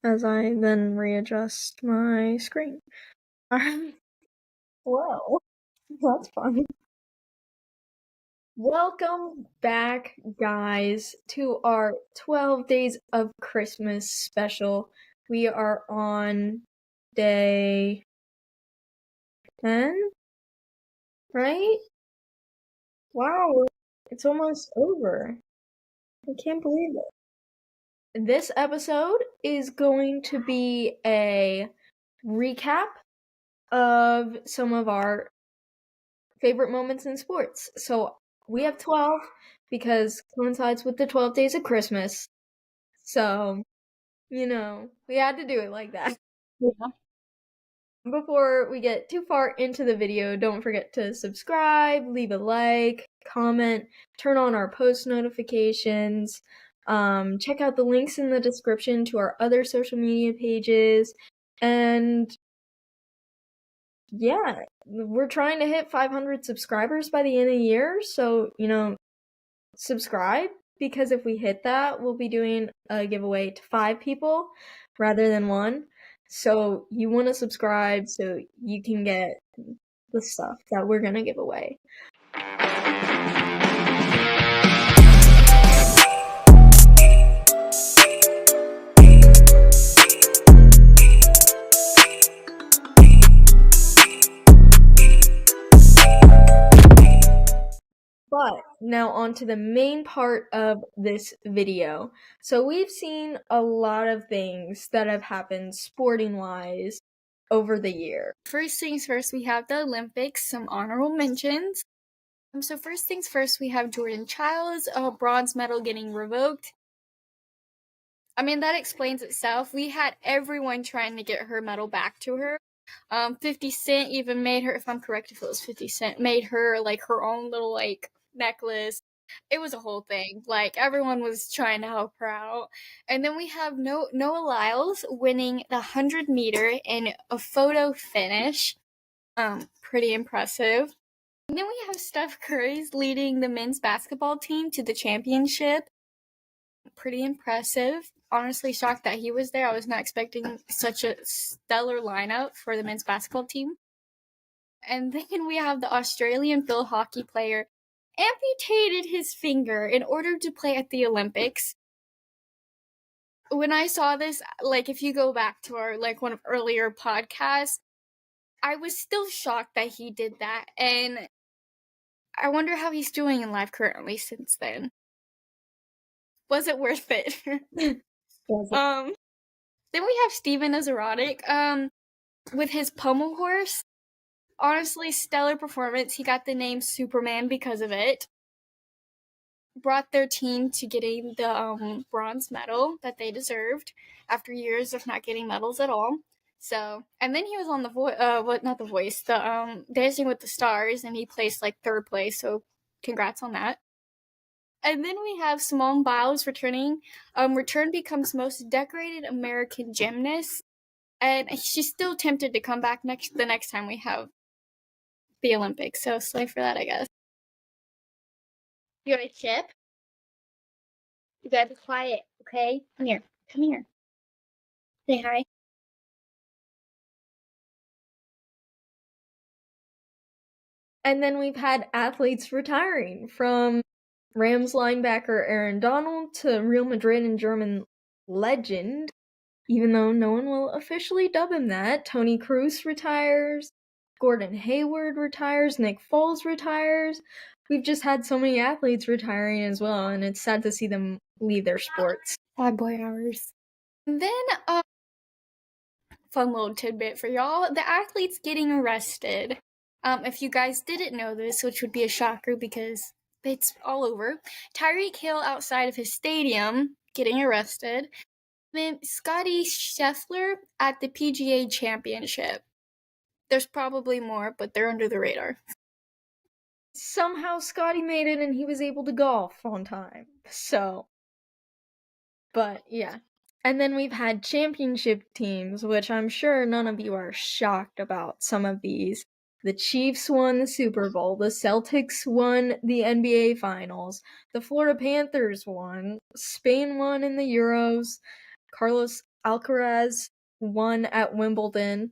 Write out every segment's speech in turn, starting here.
as I then readjust my screen. Well, that's fun. Welcome back, guys, to our 12 Days of Christmas special. We are on day 10, right? Wow, it's almost over. I can't believe it. This episode is going to be a recap of some of our favorite moments in sports. So we have 12 because coincides with the 12 days of Christmas. So, we had to do it like that. Yeah. Before we get too far into the video, don't forget to subscribe, leave a like, comment, turn on our post notifications. Check out the links in the description to our other social media pages. And yeah, we're trying to hit 500 subscribers by the end of the year. So, subscribe, because if we hit that, we'll be doing a giveaway to 5 people rather than 1. So you want to subscribe so you can get the stuff that we're going to give away. But now on to the main part of this video. So we've seen a lot of things that have happened sporting-wise over the year. First things first, we have the Olympics, some honorable mentions. So first things first, we have Jordan Childs, a bronze medal getting revoked. I mean, that explains itself. We had everyone trying to get her medal back to her. 50 Cent even made her, if I'm correct, if it was 50 Cent, made her, her own little, necklace. It was a whole thing. Everyone was trying to help her out. And then we have Noah Lyles winning the 100-meter in a photo finish. Pretty impressive. And then we have Steph Curry's leading the men's basketball team to the championship. Pretty impressive. Honestly shocked that he was there. I was not expecting such a stellar lineup for the men's basketball team. And then we have the Australian field hockey player amputated his finger in order to play at the Olympics. When I saw this, if you go back to our, one of earlier podcasts, I was still shocked that he did that. And I wonder how he's doing in life currently since then. Was it worth it? Then we have Steven Azarotic, with his pommel horse. Honestly, stellar performance. He got the name Superman because of it. Brought their team to getting the bronze medal that they deserved after years of not getting medals at all. So, and then he was on the Dancing with the Stars, and he placed 3rd place. So, congrats on that. And then we have Simone Biles returning. Return becomes most decorated American gymnast. And she's still tempted to come back the next time we have the Olympics. So slay for that, I guess. You want a chip? You gotta be quiet, okay? Come here. Come here. Say hi. And then we've had athletes retiring, from Rams linebacker Aaron Donald to Real Madrid and German legend, even though no one will officially dub him that, Toni Kroos retires, Gordon Hayward retires, Nick Foles retires. We've just had so many athletes retiring as well, and it's sad to see them leave their sports. Bad boy hours. And then, fun little tidbit for y'all, the athletes getting arrested. If you guys didn't know this, which would be a shocker because it's all over, Tyreek Hill outside of his stadium getting arrested. Then Scotty Scheffler at the PGA Championship. There's probably more, but they're under the radar. Somehow Scotty made it and he was able to golf on time. So, but yeah. And then we've had championship teams, which I'm sure none of you are shocked about some of these. The Chiefs won the Super Bowl, the Celtics won the NBA Finals, the Florida Panthers won, Spain won in the Euros, Carlos Alcaraz won at Wimbledon.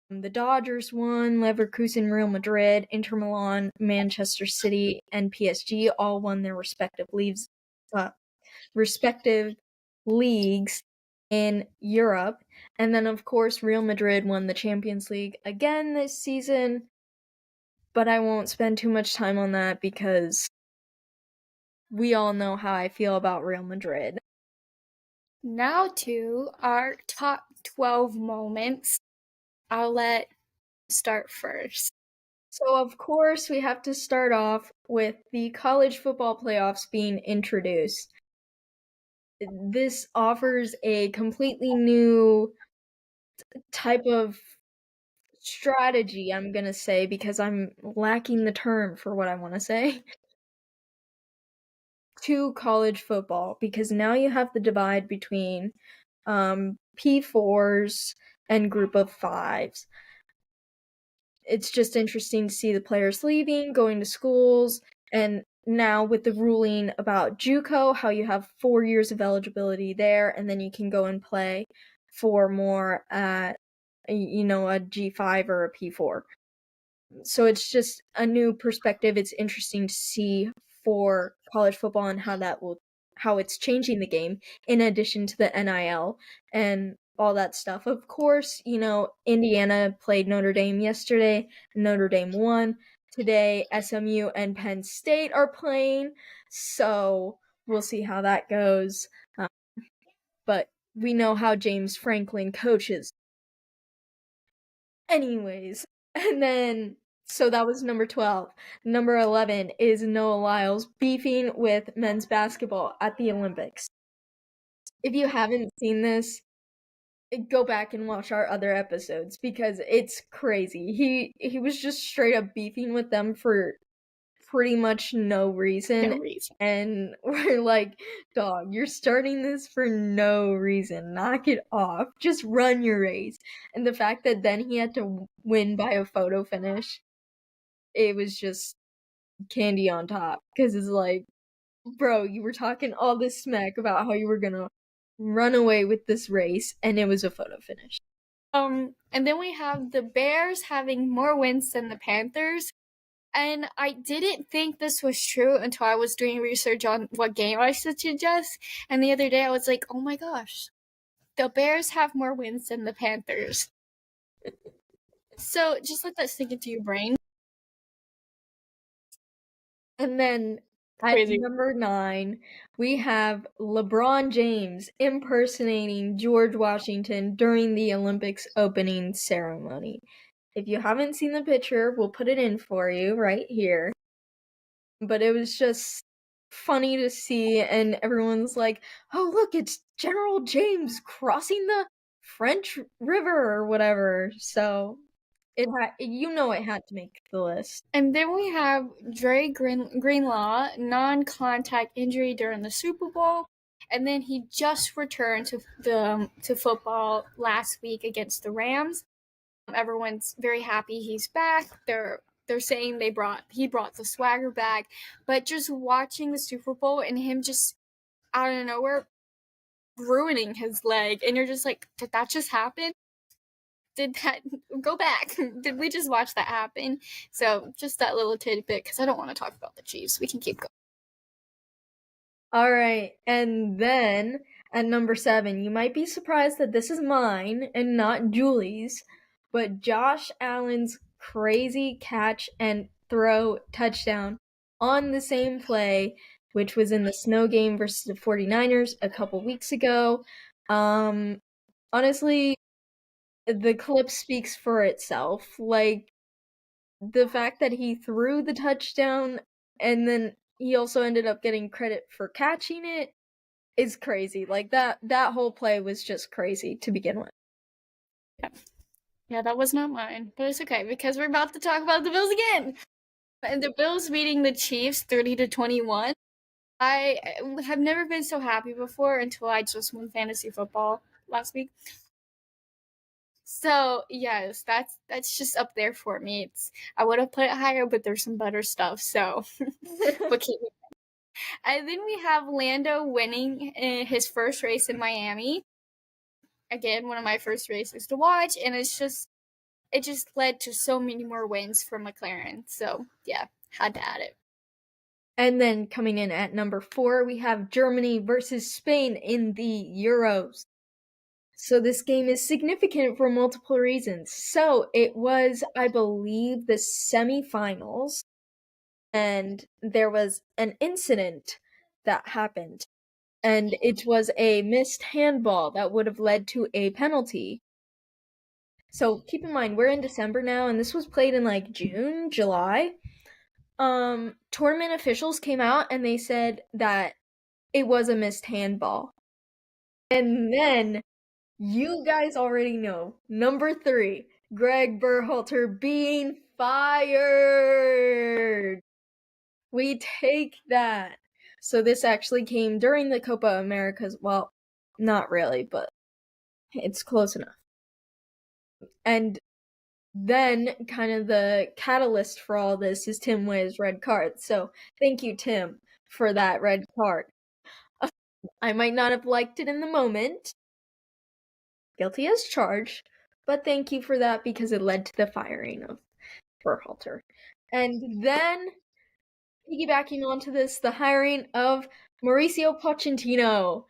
The Dodgers won, Leverkusen, Real Madrid, Inter Milan, Manchester City, and PSG all won their respective leagues in Europe. And then, of course, Real Madrid won the Champions League again this season. But I won't spend too much time on that because we all know how I feel about Real Madrid. Now to our top 12 moments. I'll let start first. So, of course, we have to start off with the college football playoffs being introduced. This offers a completely new type of strategy, I'm gonna say, because I'm lacking the term for what I want to say, to college football, because now you have the divide between P4s and group of fives. It's just interesting to see the players leaving, going to schools, and now with the ruling about JUCO, how you have 4 years of eligibility there, and then you can go and play for more at, a G5 or a P4. So it's just a new perspective. It's interesting to see for college football and how it's changing the game, in addition to the NIL and all that stuff. Of course, Indiana played Notre Dame yesterday. Notre Dame won. Today, SMU and Penn State are playing, so we'll see how that goes. But we know how James Franklin coaches. Anyways, and then, so that was number 12. Number 11 is Noah Lyles beefing with men's basketball at the Olympics. If you haven't seen this, go back and watch our other episodes because it's crazy. He was just straight up beefing with them for pretty much no reason. No reason. And we're like, dog, you're starting this for no reason. Knock it off. Just run your race. And the fact that then he had to win by a photo finish, it was just candy on top. Because it's like, bro, you were talking all this smack about how you were gonna run away with this race, and it was a photo finish. And then we have the Bears having more wins than the Panthers. And I didn't think this was true until I was doing research on what game I should suggest. And the other day I was like, oh my gosh, the Bears have more wins than the Panthers. So just let that sink into your brain. And then at number 9, we have LeBron James impersonating George Washington during the Olympics opening ceremony. If you haven't seen the picture, we'll put it in for you right here. But it was just funny to see, and everyone's like, oh, look, it's General James crossing the French River or whatever. So it had to make the list. And then we have Dre Greenlaw, non-contact injury during the Super Bowl. And then he just returned to football last week against the Rams. Everyone's very happy he's back. They're saying he brought the swagger back. But just watching the Super Bowl and him just out of nowhere ruining his leg, and you're just like, did that just happen? Did that go back? Did we just watch that happen? So just that little tidbit, because I don't want to talk about the Chiefs. We can keep going. All right, and then at number 7, you might be surprised that this is mine and not Julie's, but Josh Allen's crazy catch and throw touchdown on the same play, which was in the snow game versus the 49ers a couple weeks ago. Honestly, the clip speaks for itself. Like, the fact that he threw the touchdown and then he also ended up getting credit for catching it is crazy. Like, that whole play was just crazy to begin with. Yeah, that was not mine, but it's okay because we're about to talk about the Bills again. And the Bills beating the Chiefs 30-21. I have never been so happy before until I just won fantasy football last week. So yes, that's just up there for me. I would have put it higher, but there's some better stuff. So, and then we have Lando winning his first race in Miami. again, one of my first races to watch, and it just led to so many more wins for McLaren. So yeah, had to add it. And then coming in at number 4, we have Germany versus Spain in the Euros. So this game is significant for multiple reasons. So it was, I believe, the semifinals, and there was an incident that happened. And it was a missed handball that would have led to a penalty. So keep in mind, we're in December now, and this was played in like June, July. Tournament officials came out and they said that it was a missed handball. And then, you guys already know, number 3, Greg Berhalter being fired. We take that. So this actually came during the Copa Americas. Well, not really, but it's close enough. And then kind of the catalyst for all this is Tim Wey's red card. So thank you, Tim, for that red card. I might not have liked it in the moment. Guilty as charged. But thank you for that because it led to the firing of Berhalter. And then, piggybacking onto this, the hiring of Mauricio Pochettino.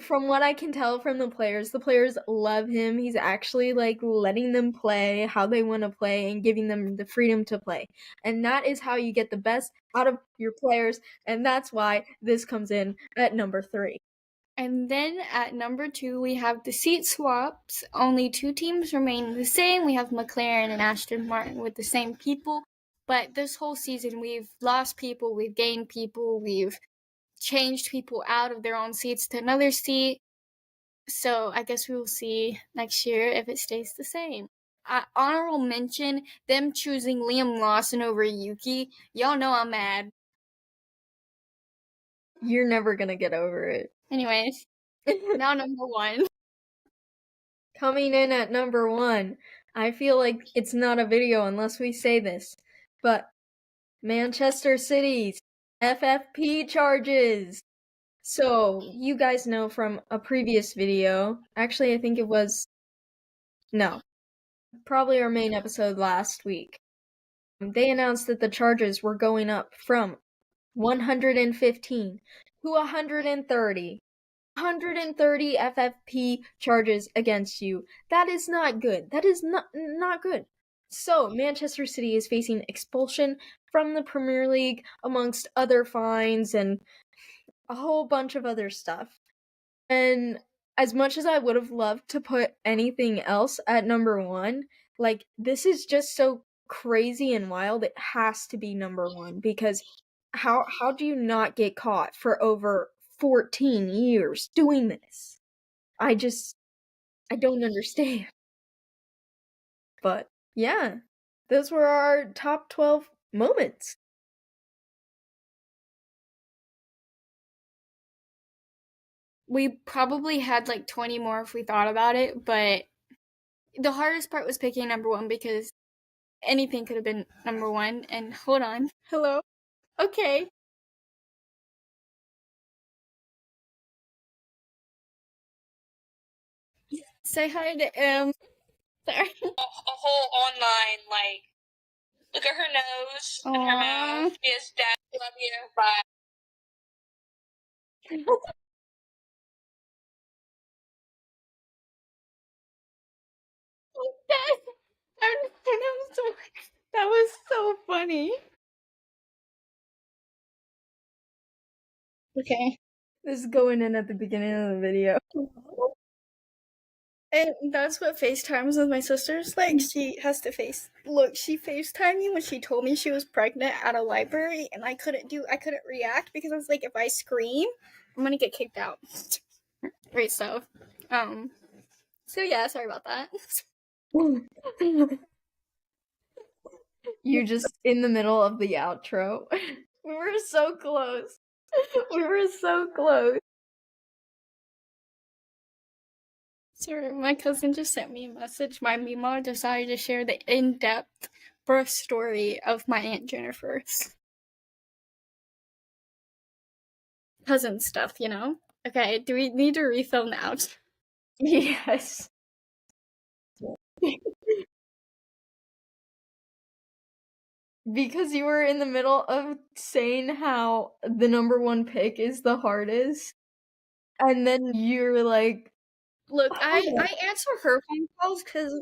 From what I can tell from the players love him. He's actually like letting them play how they want to play and giving them the freedom to play. And that is how you get the best out of your players, and that's why this comes in at number 3. And then at number 2, we have the seat swaps. Only 2 teams remain the same. We have McLaren and Aston Martin with the same people. But this whole season, we've lost people, we've gained people, we've changed people out of their own seats to another seat. So I guess we will see next year if it stays the same. Honorable mention, them choosing Liam Lawson over Yuki. Y'all know I'm mad. You're never gonna get over it. Anyways, now number 1. Coming in at number 1, I feel like it's not a video unless we say this, but Manchester City's FFP charges. So, you guys know from a previous video, actually I think it was, no, probably our main episode last week, they announced that the charges were going up from 115 to 130. 130 FFP charges against you. That is not good. That is not good. So, Manchester City is facing expulsion from the Premier League, amongst other fines and a whole bunch of other stuff. And as much as I would have loved to put anything else at number 1, like, this is just so crazy and wild, it has to be number 1, because how do you not get caught for over 14 years doing this? I don't understand. But yeah, those were our top 12 moments. We probably had like 20 more if we thought about it, but the hardest part was picking number 1 because anything could have been number 1. And hold on. Hello? Okay. Say hi to Sorry. A whole online, like, look at her nose and her mouth. Yes, Dad, love you. Bye. That was so funny. Okay. This is going in at the beginning of the video. And that's what FaceTimes with my sister's like. She has to she FaceTimed me when she told me she was pregnant at a library, and I couldn't react because I was like, if I scream, I'm gonna get kicked out. Great stuff. So yeah, sorry about that. You're just in the middle of the outro. We were so close. We were so close. Sorry, my cousin just sent me a message. My Mima decided to share the in-depth birth story of my Aunt Jennifer. Cousin stuff, you know? Okay, do we need to refilm the outro? Yes. Because you were in the middle of saying how the number 1 pick is the hardest, and then you're like, Look, I "Oh." answer her phone calls because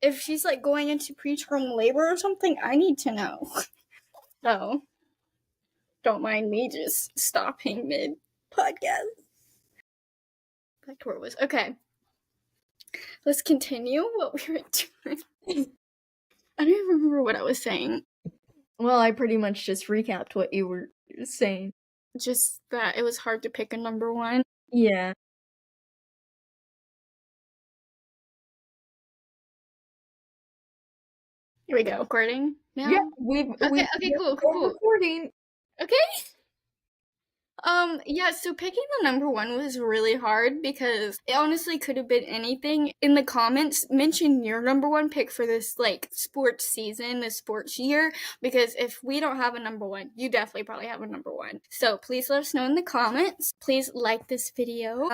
if she's like going into preterm labor or something, I need to know. So don't mind me just stopping mid podcast. Back to where it was. Okay. Let's continue what we were doing. I don't even remember what I was saying. Well, I pretty much just recapped what you were saying. Just that it was hard to pick a number 1. Yeah. Here we go. Recording now? Yeah, we've Okay, cool. recording. Okay. Yeah, so picking the number 1 was really hard because it honestly could have been anything. In the comments, mention your number 1 pick for this, like, sports season, this sports year, because if we don't have a number 1, you definitely probably have a number 1. So please let us know in the comments. Please like this video.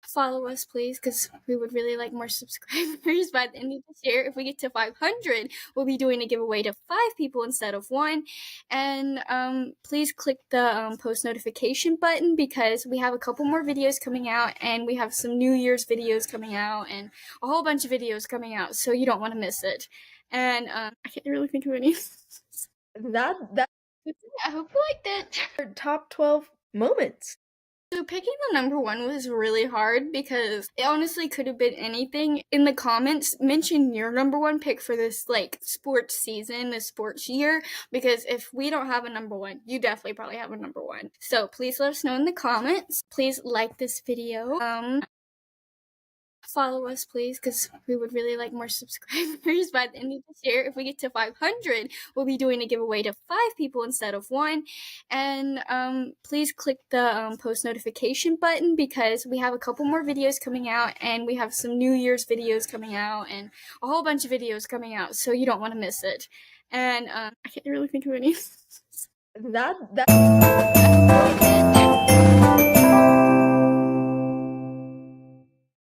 Follow us, please, because we would really like more subscribers by the end of this year. If we get to 500, we'll be doing a giveaway to 5 people instead of 1. And please click the post notification button because we have a couple more videos coming out, and we have some New Year's videos coming out, and a whole bunch of videos coming out, so you don't want to miss it. And I can't really think of any. That I hope you liked it. top 12 moments. So picking the number 1 was really hard because it honestly could have been anything. In the comments, mention your number 1 pick for this, like, sports season, this sports year, because if we don't have a number 1, you definitely probably have a number 1. So please let us know in the comments. Please like this video. Follow us, please, because we would really like more subscribers by the end of this year. If we get to 500, we'll be doing a giveaway to 5 people instead of 1. And please click the post notification button because we have a couple more videos coming out, and we have some New Year's videos coming out, and a whole bunch of videos coming out, so you don't want to miss it. And I can't really think of any. That